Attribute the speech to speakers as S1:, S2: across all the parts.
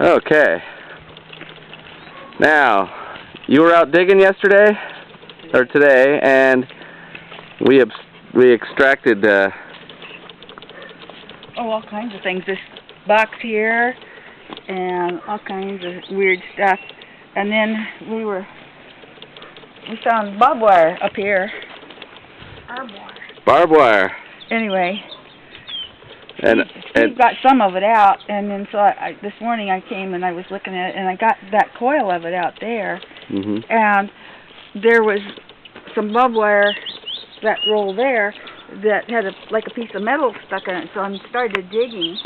S1: Okay. Now, you were out digging yesterday or today, and we extracted
S2: all kinds of things. This box here, and all kinds of weird stuff. And then we found barbed wire up here.
S1: Barbed wire.
S2: Anyway,
S1: And
S2: Steve got some of it out, and then so this morning I came and I was looking at it, and I got that coil of it out there, and there was some barbed wire, that roll there, that had like a piece of metal stuck in it. So I started digging,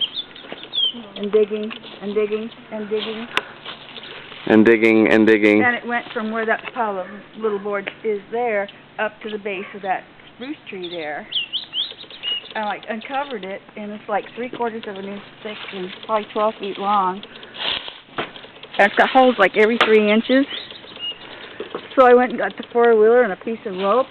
S2: and digging, and digging, and digging.
S1: And digging, and digging.
S2: And it went from where that pile of little boards is there, up to the base of that spruce tree there. And I uncovered it, and it's like 3/4 of an inch thick and probably 12 feet long. And it's got holes like every 3 inches. So I went and got the 4-wheeler and a piece of rope,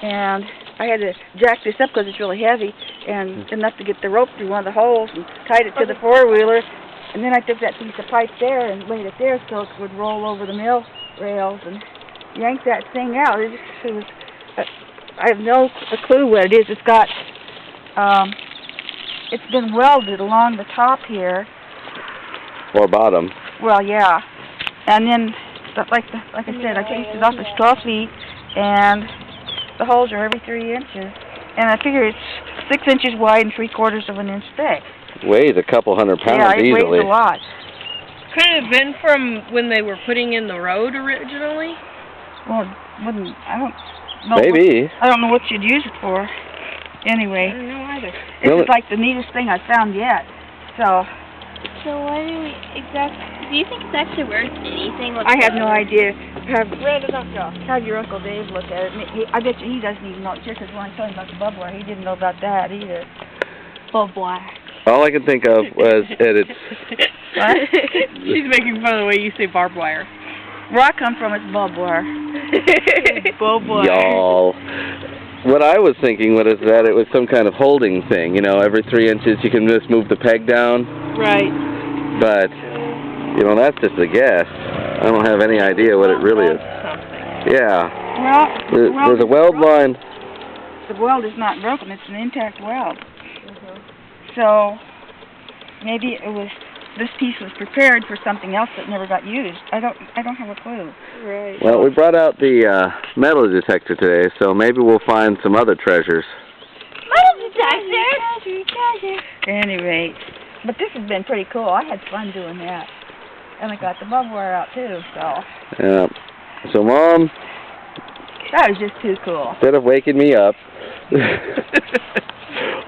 S2: and I had to jack this up because it's really heavy, and enough to get the rope through one of the holes, and tied it to the 4-wheeler. And then I took that piece of pipe there and laid it there so it would roll over the mill rails and yanked that thing out. It was I have no clue what it is. It's got, it's been welded along the top here.
S1: Or bottom.
S2: Well, yeah. And then, like I said, I changed it off. It's 12 feet, and the holes are every 3 inches. And I figure it's 6 inches wide and 3/4 of an inch thick.
S1: Weighs a couple hundred pounds easily.
S2: Yeah, it weighs a lot.
S3: Could it have been from when they were putting in the road originally?
S2: Well, I don't know.
S1: Maybe.
S2: I don't know what you'd use it for. Anyway.
S3: I don't know either.
S2: This is like the neatest thing I've found yet. So
S4: what do we exactly? Do you think it's actually worth anything?
S2: I have no idea. Have your Uncle Dave look at it. I bet you he doesn't even know it's here, because when I told him about the barbed wire, he didn't know about that either.
S4: Barbed wire.
S1: All I could think of was that it's...
S2: What?
S3: She's making fun of the way you say barbed wire.
S2: Where I come from, it's barbed wire. Barbed wire.
S1: Y'all. What I was thinking was that it was some kind of holding thing. You know, every 3 inches you can just move the peg down.
S3: Right.
S1: But, you know, that's just a guess. I don't have any idea what it really is. Yeah.
S2: Well,
S1: there's a weld line.
S2: The weld is not broken. It's an intact weld. So maybe this piece was prepared for something else that never got used. I don't have a clue.
S3: Right.
S1: Well, we brought out the metal detector today, so maybe we'll find some other treasures.
S4: Metal detector.
S2: Anyway, but this has been pretty cool. I had fun doing that, and I got the barbed wire out too. So.
S1: Yeah. So, Mom.
S2: That was just too cool.
S1: Instead of waking me up.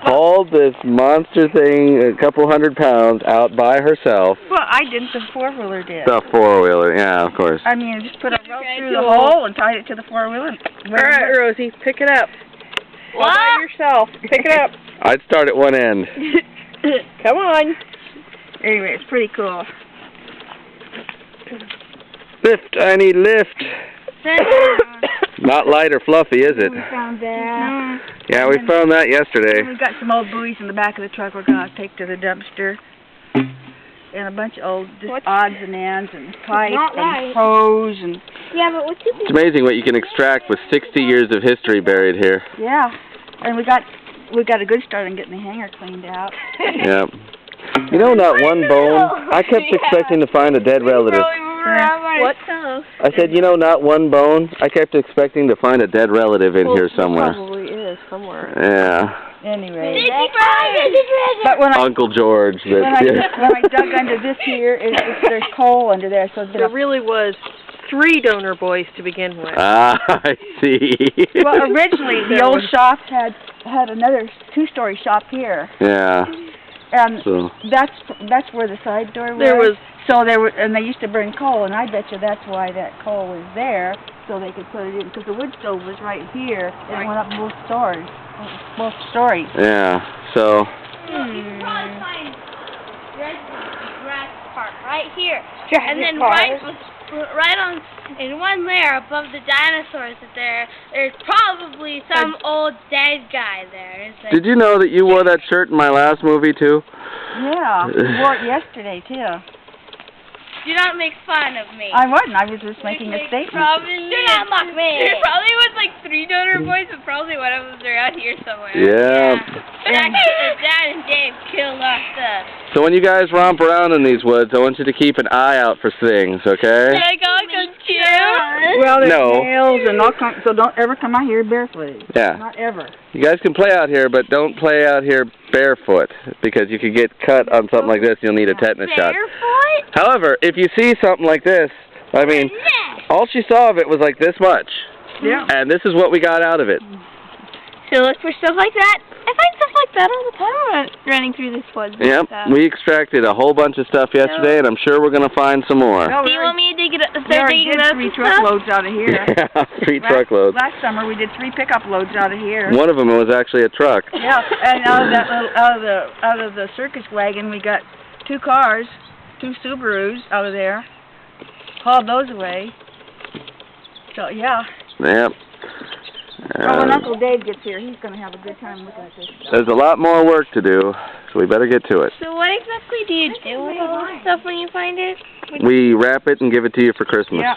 S1: Hauled this monster thing, a couple 100 pounds, out by herself.
S2: Well, I didn't. The 4-wheeler did.
S1: The 4-wheeler, yeah, of course.
S2: I mean, just put a rope through the hole and tied it to the 4-wheeler.
S3: All right, Rosie, pick it up. All by yourself. Pick it up.
S1: I'd start at one end.
S3: Come on.
S2: Anyway, it's pretty cool.
S1: Lift, I need lift. Not light or fluffy, is it?
S2: We found that.
S1: Yeah, we found that yesterday.
S2: We've got some old buoys in the back of the truck we're going to take to the dumpster. And a bunch of old odds and ends and pipes and hose and...
S4: Yeah, but what's
S1: It's amazing what you can extract with 60 years of history buried here.
S2: Yeah. And we got a good start on getting the hangar cleaned out.
S1: Yeah. You know, not one bone. I kept expecting to find a dead relative.
S4: What?
S1: I said, you know, not one bone. I kept expecting to find a dead relative in here somewhere.
S3: Probably is somewhere.
S1: Yeah.
S4: Anyway.
S2: But when
S1: Uncle George.
S2: when I dug under this here, there's coal under there. So
S3: there really was 3 donor boys to begin with.
S1: Ah, I see.
S2: Well, originally the old shop had another 2-story shop here.
S1: Yeah.
S2: And
S1: so
S2: that's where the side door was.
S3: There was.
S2: So and they used to burn coal, and I bet you that's why that coal was there, so they could put it in, because the wood stove was right here, and it went up both stories.
S1: Yeah, so...
S4: Grass part right here. And then right on, in one layer above the dinosaurs there's probably some old dead guy there.
S1: Did you know that you wore that shirt in my last movie, too?
S2: Yeah, we wore it yesterday, too.
S4: Do not make fun of me.
S2: I wasn't. I was just making a statement.
S4: Do not mock me.
S3: There probably was like 3 donor boys, but probably one of them's around here somewhere.
S1: Yeah.
S4: Dad and Dave killed off the...
S1: So when you guys romp around in these woods, I want you to keep an eye out for things, okay?
S3: Can I go too?
S2: Well, there's
S1: No.
S2: nails and all kinds, so don't ever come out here barefooted.
S1: Yeah.
S2: Not ever.
S1: You guys can play out here, but don't play out here barefoot, because you could get cut on something like this. You'll need a tetanus shot.
S4: Barefoot?
S1: However, if you see something like this, I mean, all she saw of it was like this much.
S2: Yeah.
S1: And this is what we got out of it.
S4: So look for stuff like that. I find stuff like that all the time running through this woods.
S1: Yep, we extracted a whole bunch of stuff yesterday, and I'm sure we're going to find some more.
S2: No,
S4: Do you want me to dig it up?
S2: we
S4: Start
S2: already
S4: digging
S2: did
S4: up
S2: 3
S4: stuff?
S2: truckloads out of here.
S1: Yeah, 3 truckloads.
S2: Last summer we did 3 pickup loads out of here.
S1: One of them was actually a truck.
S2: Yeah, and out of the circus wagon we got 2 cars, 2 Subarus out of there. Hauled those away. So yeah.
S1: Yep.
S2: Oh, when Uncle Dave gets here, he's going to have a good time looking at this stuff.
S1: There's a lot more work to do, so we better get to it.
S4: So what exactly do you do with all this stuff when you find it?
S1: We wrap it and give it to you for Christmas.
S2: Yeah.